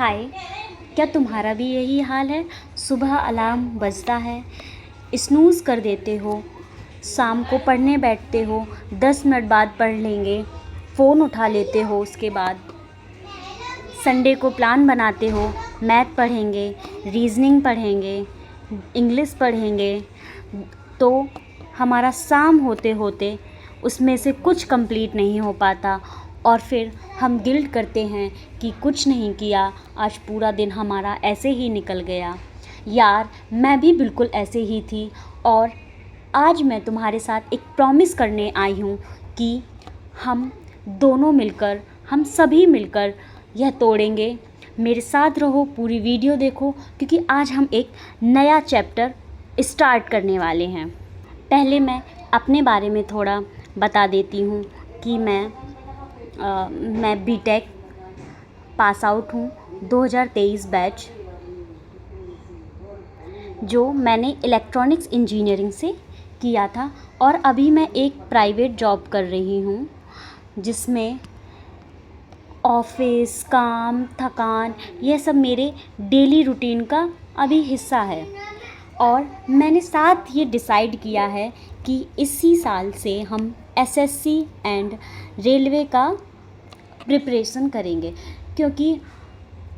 हाय, क्या तुम्हारा भी यही हाल है? सुबह अलार्म बजता है, स्नूज़ कर देते हो, शाम को पढ़ने बैठते हो, 10 मिनट बाद पढ़ लेंगे, फ़ोन उठा लेते हो, उसके बाद संडे को प्लान बनाते हो, मैथ पढ़ेंगे, रीज़निंग पढ़ेंगे, इंग्लिश पढ़ेंगे, तो हमारा शाम होते होते उसमें से कुछ कंप्लीट नहीं हो पाता और फिर हम गिल्ट करते हैं कि कुछ नहीं किया, आज पूरा दिन हमारा ऐसे ही निकल गया। यार, मैं भी बिल्कुल ऐसे ही थी और आज मैं तुम्हारे साथ एक प्रॉमिस करने आई हूँ कि हम दोनों मिलकर, हम सभी मिलकर यह तोड़ेंगे। मेरे साथ रहो, पूरी वीडियो देखो, क्योंकि आज हम एक नया चैप्टर स्टार्ट करने वाले हैं। पहले मैं अपने बारे में थोड़ा बता देती हूँ कि मैं बीटेक पास आउट हूँ, 2023 बैच, जो मैंने इलेक्ट्रॉनिक्स इंजीनियरिंग से किया था और अभी मैं एक प्राइवेट जॉब कर रही हूँ जिसमें ऑफिस काम, थकान, यह सब मेरे डेली रूटीन का अभी हिस्सा है। और मैंने साथ ये डिसाइड किया है कि इसी साल से हम एसएससी एंड रेलवे का प्रिपरेशन करेंगे, क्योंकि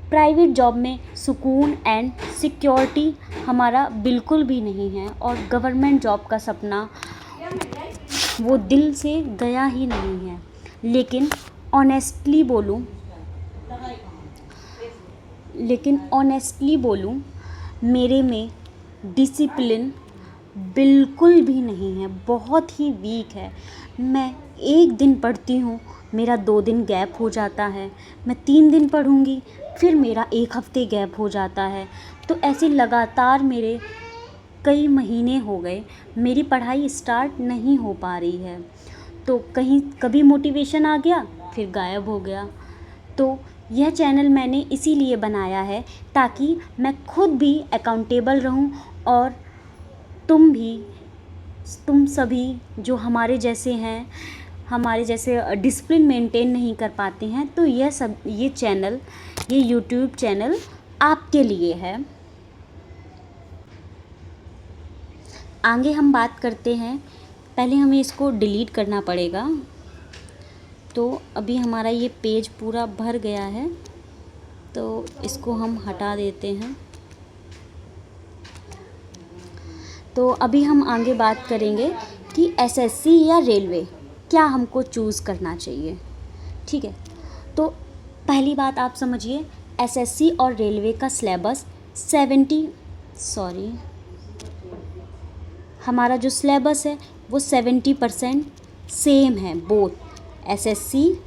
प्राइवेट जॉब में सुकून एंड सिक्योरिटी हमारा बिल्कुल भी नहीं है और गवर्नमेंट जॉब का सपना वो दिल से गया ही नहीं है। लेकिन ऑनेस्टली बोलूं, मेरे में डिसिप्लिन बिल्कुल भी नहीं है, बहुत ही वीक है। मैं एक दिन पढ़ती हूँ, मेरा 2 दिन गैप हो जाता है, मैं 3 दिन पढ़ूँगी, फिर मेरा 1 हफ़्ते गैप हो जाता है। तो ऐसे लगातार मेरे कई महीने हो गए, मेरी पढ़ाई स्टार्ट नहीं हो पा रही है। तो कभी मोटिवेशन आ गया, फिर गायब हो गया। तो यह चैनल मैंने इसीलिए बनाया है ताकि मैं खुद भी अकाउंटेबल रहूं और तुम सभी जो हमारे जैसे डिसिप्लिन मेंटेन नहीं कर पाते हैं, तो ये यूट्यूब चैनल आपके लिए है। आगे हम बात करते हैं। पहले हमें इसको डिलीट करना पड़ेगा। तो अभी हमारा ये पेज पूरा भर गया है, तो इसको हम हटा देते हैं। तो अभी हम आगे बात करेंगे कि एसएससी या रेलवे क्या हमको चूज़ करना चाहिए। ठीक है, तो पहली बात आप समझिए, एसएससी और रेलवे का सिलेबस हमारा जो सिलेबस है वो 70% सेम है, बोथ एसएससी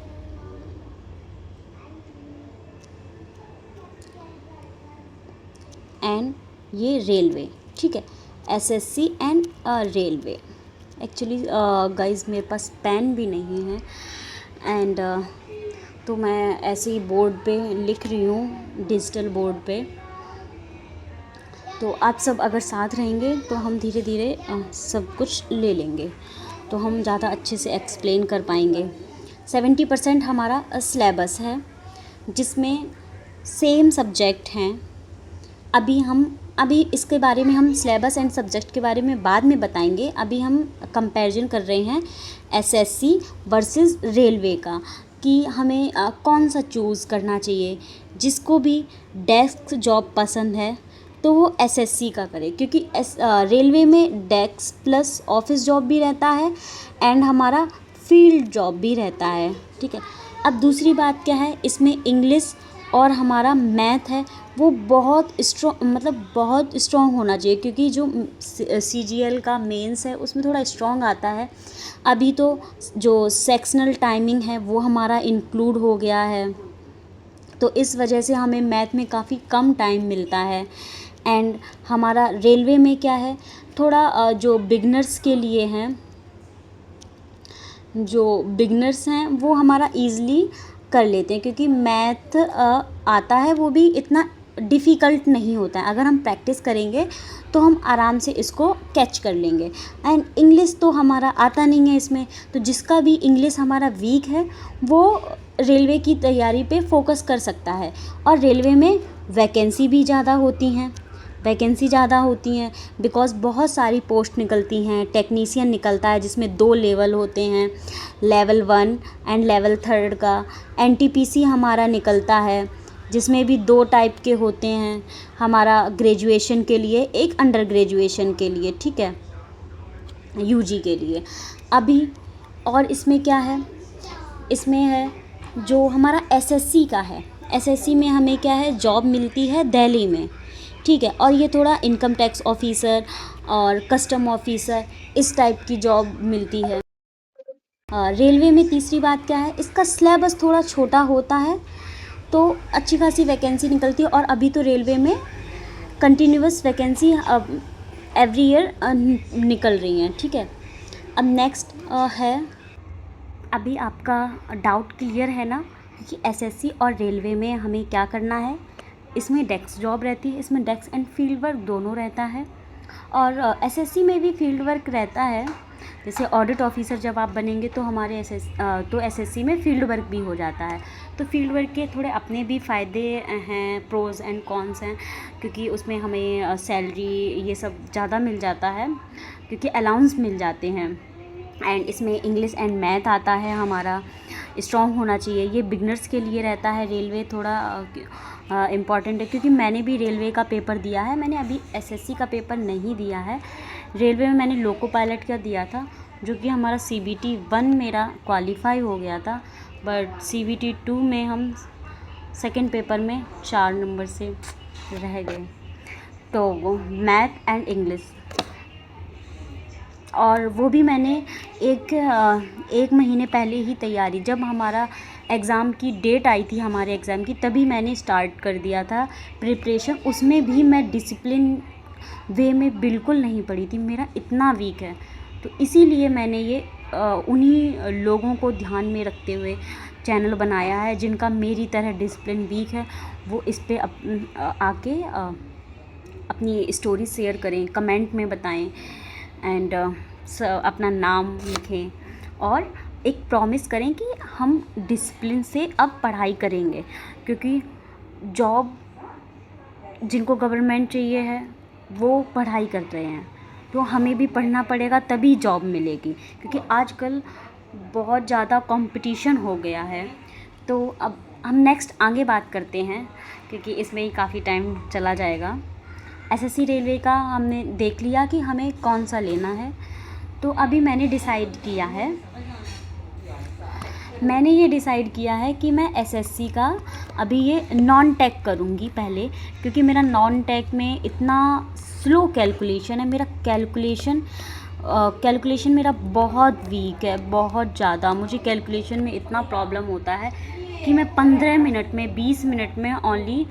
एंड ये रेलवे। ठीक है, SSC and railway. Actually guys, मेरे पास पेन भी नहीं है एंड तो मैं ऐसे ही बोर्ड पे लिख रही हूँ, डिजिटल बोर्ड पे। तो आप सब अगर साथ रहेंगे तो हम धीरे धीरे सब कुछ ले लेंगे, तो हम ज़्यादा अच्छे से एक्सप्लेन कर पाएंगे। 70% हमारा सिलेबस है जिसमें सेम सब्जेक्ट हैं। अभी इसके बारे में हम सिलेबस एंड सब्जेक्ट के बारे में बाद में बताएंगे। अभी हम कंपैरिजन कर रहे हैं एसएससी वर्सेस रेलवे का, कि हमें कौन सा चूज़ करना चाहिए। जिसको भी डेस्क जॉब पसंद है तो वो एसएससी का करे, क्योंकि रेलवे में डेस्क प्लस ऑफिस जॉब भी रहता है एंड हमारा फील्ड जॉब भी रहता है। ठीक है, अब दूसरी बात क्या है, इसमें इंग्लिश और हमारा मैथ है वो बहुत स्ट्रॉन्ग होना चाहिए, क्योंकि जो सीजीएल का मेंस है उसमें थोड़ा स्ट्रॉन्ग आता है। अभी तो जो सेक्शनल टाइमिंग है वो हमारा इंक्लूड हो गया है, तो इस वजह से हमें मैथ में काफ़ी कम टाइम मिलता है। एंड हमारा रेलवे में क्या है, थोड़ा जो बिगनर्स हैं वो हमारा ईज़िली कर लेते हैं, क्योंकि मैथ आता है, वो भी इतना डिफ़िकल्ट नहीं होता है। अगर हम प्रैक्टिस करेंगे तो हम आराम से इसको कैच कर लेंगे। एंड इंग्लिश तो हमारा आता नहीं है इसमें, तो जिसका भी इंग्लिश हमारा वीक है वो रेलवे की तैयारी पे फोकस कर सकता है। और रेलवे में वैकेंसी भी ज़्यादा होती हैं, बिकॉज़ बहुत सारी पोस्ट निकलती हैं। टेक्नीशियन निकलता है जिसमें 2 लेवल होते हैं, लेवल 1 एंड लेवल 3 का। एनटीपीसी हमारा निकलता है जिसमें भी 2 टाइप के होते हैं, हमारा ग्रेजुएशन के लिए, एक अंडर ग्रेजुएशन के लिए, ठीक है, यूजी के लिए। अभी और इसमें क्या है, इसमें है जो हमारा एसएससी का है। एसएससी में हमें क्या है, जॉब मिलती है दिल्ली में, ठीक है। और ये थोड़ा इनकम टैक्स ऑफिसर और कस्टम ऑफिसर इस टाइप की जॉब मिलती है। रेलवे में तीसरी बात क्या है, इसका सिलेबस थोड़ा छोटा होता है तो अच्छी खासी वैकेंसी निकलती है। और अभी तो रेलवे में कंटिन्यूअस वैकेंसी एवरी ईयर निकल रही हैं, ठीक है। अब नेक्स्ट है, अभी आपका डाउट क्लियर है ना कि एसएससी और रेलवे में हमें क्या करना है। इसमें डेस्क जॉब रहती है, इसमें डेस्क एंड फील्ड वर्क दोनों रहता है। और एसएससी में भी फील्ड वर्क रहता है, जैसे ऑडिट ऑफिसर जब आप बनेंगे तो हमारे एसएससी में फील्ड वर्क भी हो जाता है। तो फील्ड वर्क के थोड़े अपने भी फ़ायदे हैं, प्रोज़ एंड कॉन्स हैं, क्योंकि उसमें हमें सैलरी ये सब ज़्यादा मिल जाता है, क्योंकि अलाउंस मिल जाते हैं। एंड इसमें इंग्लिश एंड मैथ आता है, हमारा स्ट्रॉन्ग होना चाहिए। ये बिगनर्स के लिए रहता है, रेलवे थोड़ा इम्पॉर्टेंट है, क्योंकि मैंने भी रेलवे का पेपर दिया है। मैंने अभी एसएससी का पेपर नहीं दिया है। रेलवे में मैंने लोको पायलट का दिया था, जो कि हमारा CBT 1 मेरा क्वालिफाई हो गया था, बट CBT 2 में हम सेकंड पेपर में 4 नंबर से रह गए। तो वो मैथ एंड इंग्लिश, और वो भी मैंने एक महीने पहले ही तैयारी, जब हमारा एग्ज़ाम की डेट आई थी हमारे एग्ज़ाम की, तभी मैंने स्टार्ट कर दिया था प्रिपरेशन। उसमें भी मैं डिसिप्लिन वे में बिल्कुल नहीं पढ़ी थी, मेरा इतना वीक है। तो इसीलिए मैंने ये उन्हीं लोगों को ध्यान में रखते हुए चैनल बनाया है जिनका मेरी तरह डिसिप्लिन वीक है। वो इस पे आके अपनी स्टोरी शेयर करें, कमेंट में बताएं एंड अपना नाम लिखें, और एक प्रॉमिस करें कि हम डिसिप्लिन से अब पढ़ाई करेंगे, क्योंकि जॉब जिनको गवर्नमेंट चाहिए है वो पढ़ाई कर रहे हैं, तो हमें भी पढ़ना पड़ेगा तभी जॉब मिलेगी, क्योंकि आजकल बहुत ज़्यादा कंपटीशन हो गया है। तो अब हम नेक्स्ट आगे बात करते हैं, क्योंकि इसमें ही काफ़ी टाइम चला जाएगा। एसएससी रेलवे का हमने देख लिया कि हमें कौन सा लेना है। तो अभी मैंने ये डिसाइड किया है कि मैं एसएससी का अभी ये नॉन टेक करूँगी पहले, क्योंकि मेरा नॉन टेक में इतना स्लो कैलकुलेशन है। मेरा कैलकुलेशन मेरा बहुत वीक है, बहुत ज़्यादा। मुझे कैलकुलेशन में इतना प्रॉब्लम होता है कि मैं 15 मिनट में, 20 मिनट में ओनली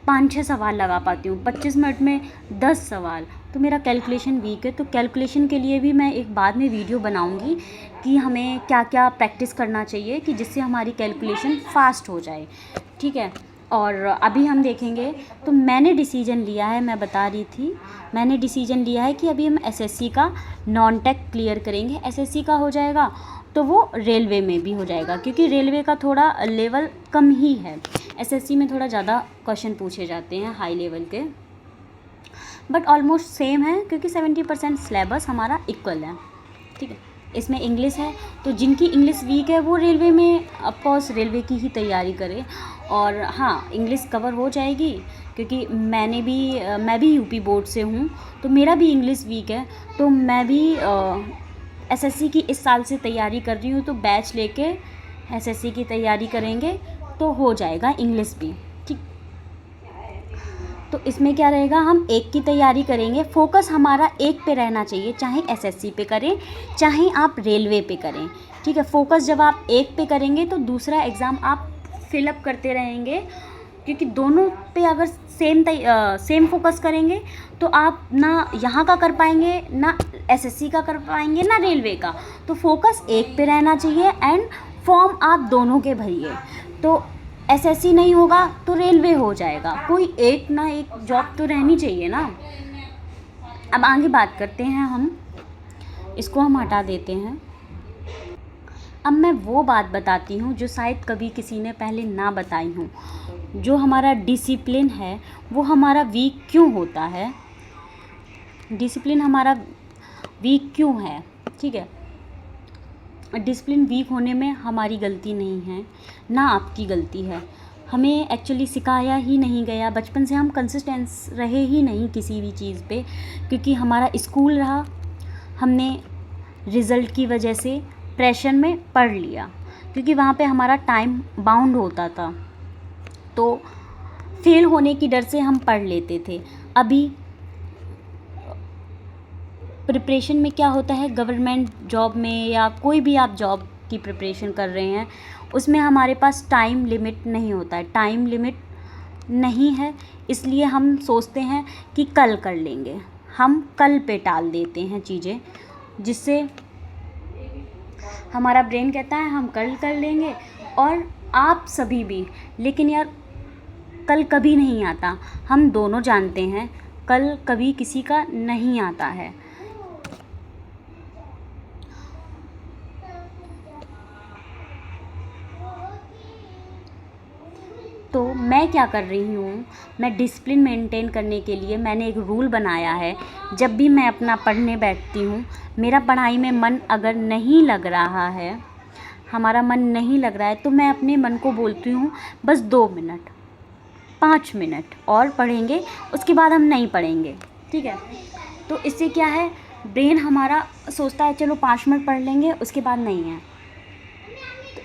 5-6 सवाल लगा पाती हूँ, 25 मिनट में 10 सवाल। तो मेरा कैलकुलेशन वीक है। तो कैलकुलेशन के लिए भी मैं एक बाद में वीडियो बनाऊँगी कि हमें क्या क्या प्रैक्टिस करना चाहिए कि जिससे हमारी कैलकुलेशन फ़ास्ट हो जाए, ठीक है। और अभी हम देखेंगे, तो मैंने डिसीजन लिया है, मैं बता रही थी, मैंने डिसीजन लिया है कि अभी हम एसएससी का नॉन टेक क्लियर करेंगे। एसएससी का हो जाएगा तो वो रेलवे में भी हो जाएगा, क्योंकि रेलवे का थोड़ा लेवल कम ही है, एसएससी में थोड़ा ज़्यादा क्वेश्चन पूछे जाते हैं हाई लेवल के, बट ऑलमोस्ट सेम है, क्योंकि 70% सिलेबस हमारा इक्वल है, ठीक है। इसमें इंग्लिश है, तो जिनकी इंग्लिश वीक है वो रेलवे में ऑफकोर्स रेलवे की ही तैयारी करें। और हाँ, इंग्लिश कवर हो जाएगी, क्योंकि मैं भी यूपी बोर्ड से हूँ, तो मेरा भी इंग्लिश वीक है। तो मैं भी एसएससी की इस साल से तैयारी कर रही हूँ, तो बैच लेके एसएससी की तैयारी करेंगे तो हो जाएगा इंग्लिश भी, ठीक। तो इसमें क्या रहेगा, हम एक की तैयारी करेंगे, फोकस हमारा एक पे रहना चाहिए, चाहे एसएससी पे करें चाहे आप रेलवे पे करें, ठीक है। फोकस जब आप एक पे करेंगे तो दूसरा एग्ज़ाम आप फिलअप करते रहेंगे, क्योंकि दोनों पे अगर सेम फोकस करेंगे तो आप ना यहाँ का कर पाएंगे, ना एसएससी का कर पाएंगे, ना रेलवे का। तो फोकस एक पे रहना चाहिए एंड फॉर्म आप दोनों के भरिए। तो एसएससी नहीं होगा तो रेलवे हो जाएगा, कोई एक ना एक जॉब तो रहनी चाहिए ना। अब आगे बात करते हैं हम, इसको हम हटा देते हैं। अब मैं वो बात बताती हूँ जो शायद कभी किसी ने पहले ना बताई हो। जो हमारा डिसिप्लिन है वो हमारा वीक क्यों होता है, डिसिप्लिन हमारा वीक क्यों है, ठीक है। डिसिप्लिन वीक होने में हमारी गलती नहीं है, ना आपकी गलती है। हमें एक्चुअली सिखाया ही नहीं गया, बचपन से हम कंसिस्टेंस रहे ही नहीं किसी भी चीज़ पे, क्योंकि हमारा स्कूल रहा, हमने रिज़ल्ट की वजह से प्रेशर में पढ़ लिया, क्योंकि वहाँ पे हमारा टाइम बाउंड होता था, तो फेल होने की डर से हम पढ़ लेते थे। अभी प्रिपरेशन में क्या होता है, गवर्नमेंट जॉब में या कोई भी आप जॉब की प्रिपरेशन कर रहे हैं, उसमें हमारे पास टाइम लिमिट नहीं होता है, टाइम लिमिट नहीं है, इसलिए हम सोचते हैं कि कल कर लेंगे, हम कल पे टाल देते हैं चीज़ें, जिससे हमारा ब्रेन कहता है हम कल कर लेंगे, और आप सभी भी। लेकिन यार कल कभी नहीं आता, हम दोनों जानते हैं कल कभी किसी का नहीं आता है। तो मैं क्या कर रही हूँ, मैं डिसिप्लिन मेंटेन करने के लिए मैंने एक रूल बनाया है। जब भी मैं अपना पढ़ने बैठती हूँ, मेरा पढ़ाई में मन अगर नहीं लग रहा है, हमारा मन नहीं लग रहा है, तो मैं अपने मन को बोलती हूँ बस 2 मिनट 5 मिनट और पढ़ेंगे, उसके बाद हम नहीं पढ़ेंगे, ठीक है। तो इससे क्या है, ब्रेन हमारा सोचता है चलो 5 मिनट पढ़ लेंगे, उसके बाद नहीं है।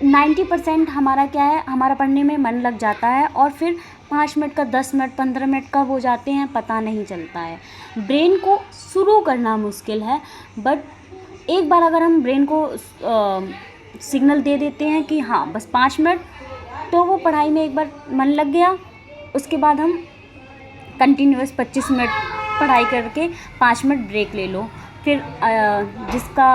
90% हमारा क्या है, हमारा पढ़ने में मन लग जाता है, और फिर 5 मिनट का 10 मिनट 15 मिनट कब हो जाते हैं पता नहीं चलता है। ब्रेन को शुरू करना मुश्किल है, बट एक बार अगर हम ब्रेन को सिग्नल दे देते हैं कि हाँ बस 5 मिनट, तो वो पढ़ाई में एक बार मन लग गया, उसके बाद हम कंटिन्यूअस 25 मिनट पढ़ाई करके 5 मिनट ब्रेक ले लो, फिर जिसका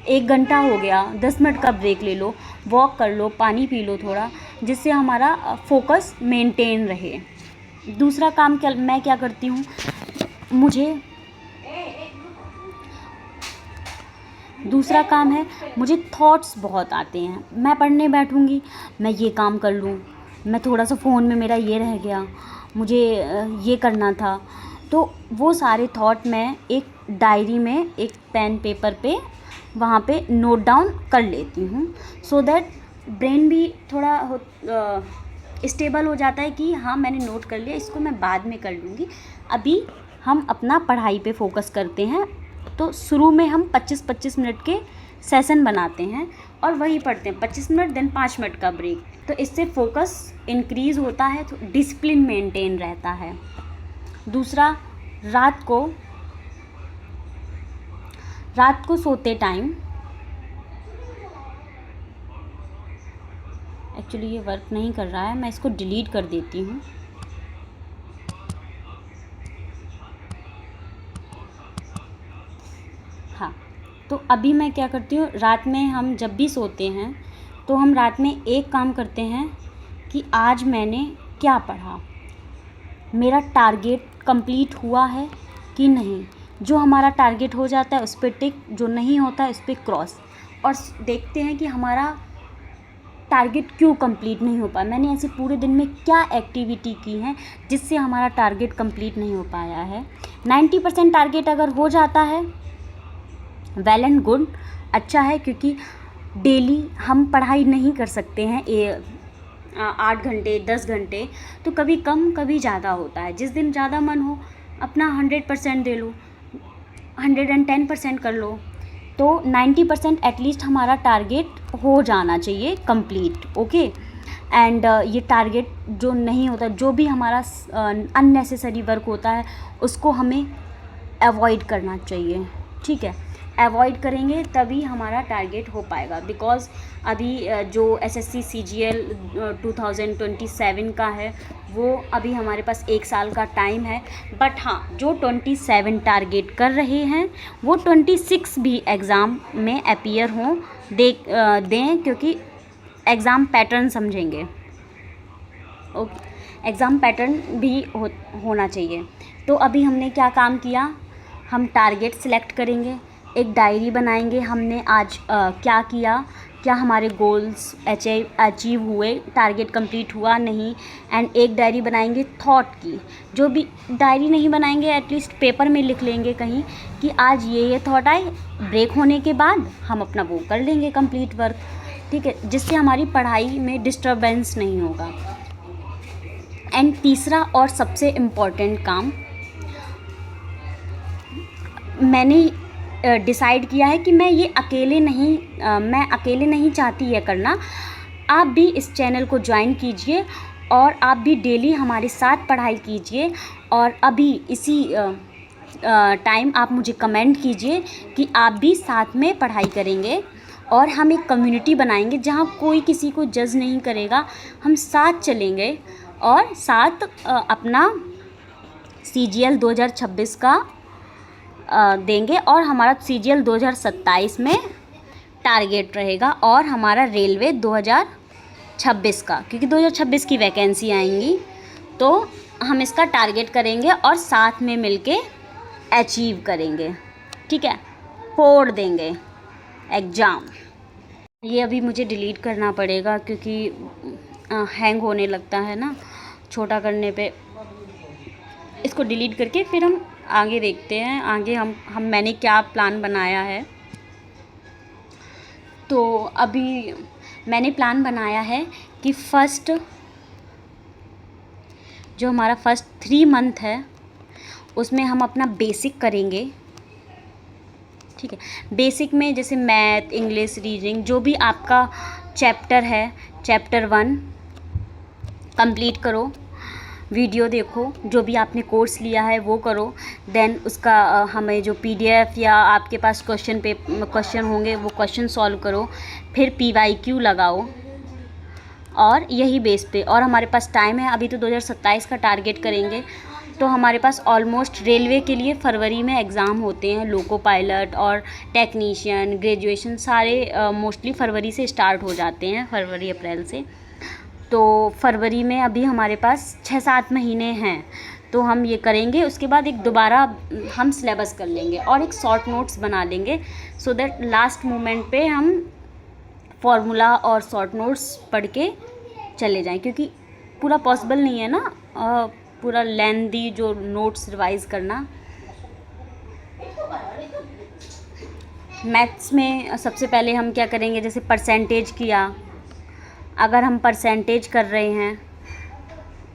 1 घंटा हो गया 10 मिनट का ब्रेक ले लो, वॉक कर लो, पानी पी लो थोड़ा, जिससे हमारा फोकस मेंटेन रहे। दूसरा काम मैं क्या करती हूँ, दूसरा काम है, मुझे थॉट्स बहुत आते हैं। मैं पढ़ने बैठूँगी, मैं ये काम कर लूँ, मैं थोड़ा सा फ़ोन में मेरा ये रह गया, मुझे ये करना था, तो वो सारे थॉट मैं एक डायरी में एक पेन पेपर पे वहाँ पे नोट डाउन कर लेती हूँ, सो दैट ब्रेन भी थोड़ा स्टेबल हो जाता है कि हाँ मैंने नोट कर लिया, इसको मैं बाद में कर लूँगी, अभी हम अपना पढ़ाई पे फोकस करते हैं। तो शुरू में हम 25-25 मिनट के सेशन बनाते हैं और वही पढ़ते हैं 25 मिनट, देन 5 मिनट का ब्रेक, तो इससे फोकस इंक्रीज़ होता है, तो डिसिप्लिन मेंटेन रहता है। दूसरा, रात को सोते टाइम, एक्चुअली ये वर्क नहीं कर रहा है, मैं इसको डिलीट कर देती हूँ। हाँ, तो अभी मैं क्या करती हूँ, रात में हम जब भी सोते हैं तो हम रात में एक काम करते हैं कि आज मैंने क्या पढ़ा, मेरा टारगेट कंप्लीट हुआ है कि नहीं। जो हमारा टारगेट हो जाता है उस पर टिक, जो नहीं होता है उस पर क्रॉस, और देखते हैं कि हमारा टारगेट क्यों कंप्लीट नहीं हो पाया, मैंने ऐसे पूरे दिन में क्या एक्टिविटी की है जिससे हमारा टारगेट कंप्लीट नहीं हो पाया है। 90% टारगेट अगर हो जाता है, वेल एंड गुड, अच्छा है, क्योंकि डेली हम पढ़ाई नहीं कर सकते हैं 8 घंटे 10 घंटे, तो कभी कम कभी ज़्यादा होता है। जिस दिन ज़्यादा मन हो अपना 100% दे लो, 110% कर लो, तो 90% एटलीस्ट हमारा टारगेट हो जाना चाहिए कंप्लीट, ओके। एंड ये टारगेट जो नहीं होता, जो भी हमारा अननेसेसरी वर्क होता है, उसको हमें अवॉइड करना चाहिए, ठीक है। अवॉइड करेंगे तभी हमारा टारगेट हो पाएगा, बिकॉज़ अभी जो SSC CGL 2027 का है, वो अभी हमारे पास 1 साल का टाइम है। बट हाँ, जो 27 टारगेट कर रहे हैं वो 26 भी एग्ज़ाम में अपीयर हों दें, क्योंकि एग्ज़ाम पैटर्न समझेंगे, ओके। एग्ज़ाम पैटर्न भी होना चाहिए। तो अभी हमने क्या काम किया, हम टारगेट सिलेक्ट करेंगे, एक डायरी बनाएंगे, हमने आज क्या किया, क्या हमारे गोल्स अचीव हुए, टारगेट कंप्लीट हुआ नहीं। एंड एक डायरी बनाएंगे थॉट की, जो भी डायरी नहीं बनाएंगे एटलीस्ट पेपर में लिख लेंगे कहीं कि आज ये थॉट आए, ब्रेक होने के बाद हम अपना वो कर लेंगे कंप्लीट वर्क, ठीक है, जिससे हमारी पढ़ाई में डिस्टर्बेंस नहीं होगा। एंड तीसरा और सबसे इम्पॉर्टेंट काम मैंने डिसाइड किया है कि मैं अकेले नहीं चाहती ये करना। आप भी इस चैनल को ज्वाइन कीजिए और आप भी डेली हमारे साथ पढ़ाई कीजिए। और अभी इसी टाइम आप मुझे कमेंट कीजिए कि आप भी साथ में पढ़ाई करेंगे और हम एक कम्युनिटी बनाएंगे जहाँ कोई किसी को जज नहीं करेगा। हम साथ चलेंगे और साथ अपना CGL 2026 का देंगे और हमारा CGL 2027 में टारगेट रहेगा और हमारा रेलवे 2026 का, क्योंकि 2026 की वैकेंसी आएंगी तो हम इसका टारगेट करेंगे और साथ में मिलके अचीव करेंगे, ठीक है, फोड़ देंगे एग्ज़ाम। ये अभी मुझे डिलीट करना पड़ेगा क्योंकि हैंग होने लगता है ना छोटा करने पे। इसको डिलीट करके फिर हम आगे देखते हैं, आगे मैंने क्या प्लान बनाया है। तो अभी मैंने प्लान बनाया है कि जो हमारा फर्स्ट 3 मंथ है उसमें हम अपना बेसिक करेंगे, ठीक है। बेसिक में जैसे मैथ, इंग्लिश, रीजनिंग, जो भी आपका चैप्टर है, चैप्टर 1 कंप्लीट करो, वीडियो देखो, जो भी आपने कोर्स लिया है वो करो। देन उसका हमें जो PDF या आपके पास क्वेश्चन होंगे वो क्वेश्चन सॉल्व करो, फिर PYQ लगाओ और यही बेस पे। और हमारे पास टाइम है, अभी तो 2027 का टारगेट करेंगे तो हमारे पास ऑलमोस्ट रेलवे के लिए फरवरी में एग्ज़ाम होते हैं, लोको पायलट और टेक्नीशियन, ग्रेजुएशन सारे मोस्टली फरवरी से स्टार्ट हो जाते हैं, फरवरी अप्रैल से। तो फरवरी में अभी हमारे पास 6-7 महीने हैं तो हम ये करेंगे। उसके बाद एक दोबारा हम सिलेबस कर लेंगे और एक शॉर्ट नोट्स बना लेंगे सो दैट लास्ट मोमेंट पे हम फॉर्मूला और शॉर्ट नोट्स पढ़ के चले जाएं, क्योंकि पूरा पॉसिबल नहीं है ना पूरा लेंथी जो नोट्स रिवाइज़ करना। मैथ्स में सबसे पहले हम क्या करेंगे, जैसे परसेंटेज किया, अगर हम परसेंटेज कर रहे हैं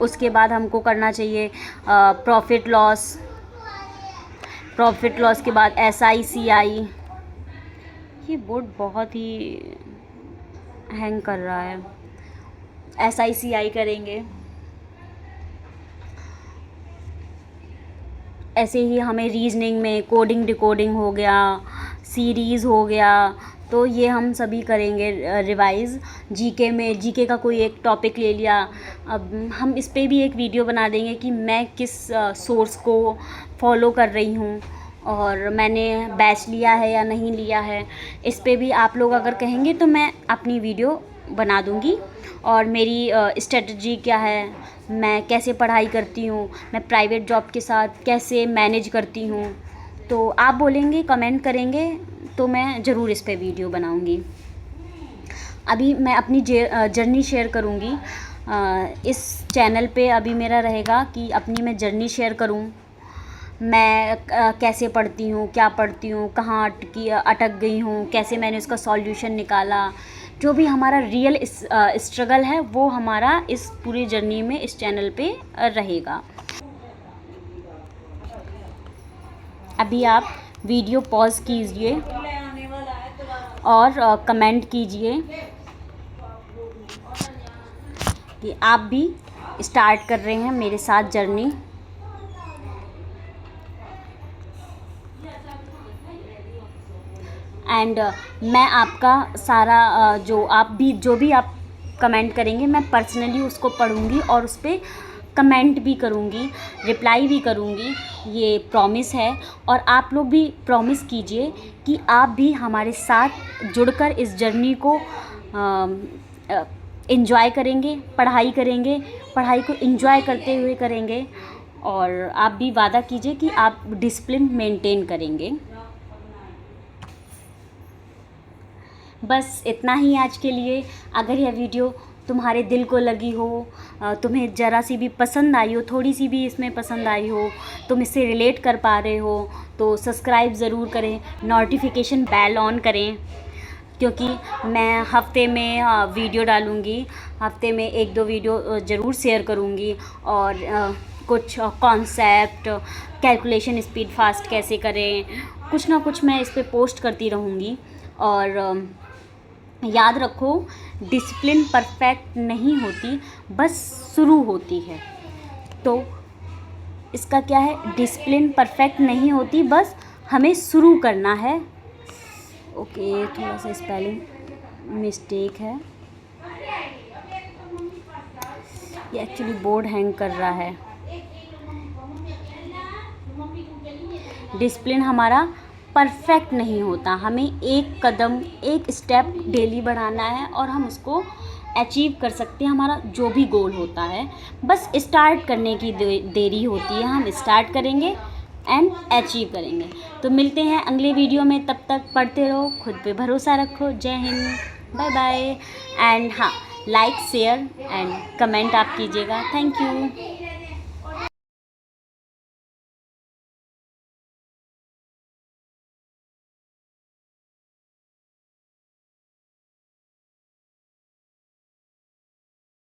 उसके बाद हमको करना चाहिए प्रॉफिट लॉस के बाद SICI। ये बोर्ड बहुत ही हैंग कर रहा है। SICI करेंगे, ऐसे ही हमें रीजनिंग में कोडिंग डिकोडिंग हो गया, सीरीज़ हो गया, तो ये हम सभी करेंगे रिवाइज़। GK में GK का कोई एक टॉपिक ले लिया, अब हम इस पे भी एक वीडियो बना देंगे कि मैं किस सोर्स को फॉलो कर रही हूँ और मैंने बैच लिया है या नहीं लिया है। इस पे भी आप लोग अगर कहेंगे तो मैं अपनी वीडियो बना दूँगी। और मेरी स्ट्रेटजी क्या है, मैं कैसे पढ़ाई करती हूँ, मैं प्राइवेट जॉब के साथ कैसे मैनेज करती हूँ, तो आप बोलेंगे, कमेंट करेंगे तो मैं ज़रूर इस पे वीडियो बनाऊँगी। अभी मैं अपनी जर्नी शेयर करूँगी इस चैनल पे। अभी मेरा रहेगा कि अपनी मैं जर्नी शेयर करूँ, मैं कैसे पढ़ती हूँ, क्या पढ़ती हूँ, कहाँ अटक गई हूँ, कैसे मैंने उसका सॉल्यूशन निकाला। जो भी हमारा रियल स्ट्रगल है वो हमारा इस पूरी जर्नी में इस चैनल पे रहेगा। अभी आप वीडियो पॉज कीजिए और कमेंट कीजिए कि आप भी स्टार्ट कर रहे हैं मेरे साथ जर्नी। एंड मैं आपका सारा जो भी आप कमेंट करेंगे मैं पर्सनली उसको पढ़ूंगी और उस पर कमेंट भी करूंगी, रिप्लाई भी करूंगी, ये प्रॉमिस है। और आप लोग भी प्रॉमिस कीजिए कि आप भी हमारे साथ जुड़कर इस जर्नी को एंजॉय करेंगे, पढ़ाई को एंजॉय करते हुए करेंगे। और आप भी वादा कीजिए कि आप डिसिप्लिन मेंटेन करेंगे। बस इतना ही आज के लिए। अगर यह वीडियो तुम्हारे दिल को लगी हो, तुम्हें ज़रा सी भी पसंद आई हो, थोड़ी सी भी इसमें पसंद आई हो, तुम इससे रिलेट कर पा रहे हो, तो सब्सक्राइब ज़रूर करें, नोटिफिकेशन बेल ऑन करें, क्योंकि मैं हफ्ते में वीडियो डालूँगी, हफ्ते में 1-2 वीडियो ज़रूर शेयर करूँगी। और कुछ कॉन्सेप्ट, कैलकुलेशन स्पीड फास्ट कैसे करें, कुछ ना कुछ मैं इस पे पोस्ट करती रहूँगी। और याद रखो, डिसिप्लिन परफेक्ट नहीं होती, बस शुरू होती है। तो इसका क्या है, डिसिप्लिन परफेक्ट नहीं होती, बस हमें शुरू करना है। ओके, थोड़ा सा स्पेलिंग मिस्टेक है, ये एक्चुअली बोर्ड हैंग कर रहा है। डिसिप्लिन हमारा परफेक्ट नहीं होता, हमें एक कदम, एक स्टेप डेली बढ़ाना है और हम उसको अचीव कर सकते हैं। हमारा जो भी गोल होता है, बस स्टार्ट करने की देरी होती है। हम स्टार्ट करेंगे एंड अचीव करेंगे। तो मिलते हैं अगले वीडियो में, तब तक पढ़ते रहो, खुद पे भरोसा रखो। जय हिंद, बाय बाय। एंड हाँ, लाइक शेयर एंड कमेंट आप कीजिएगा। Thank you.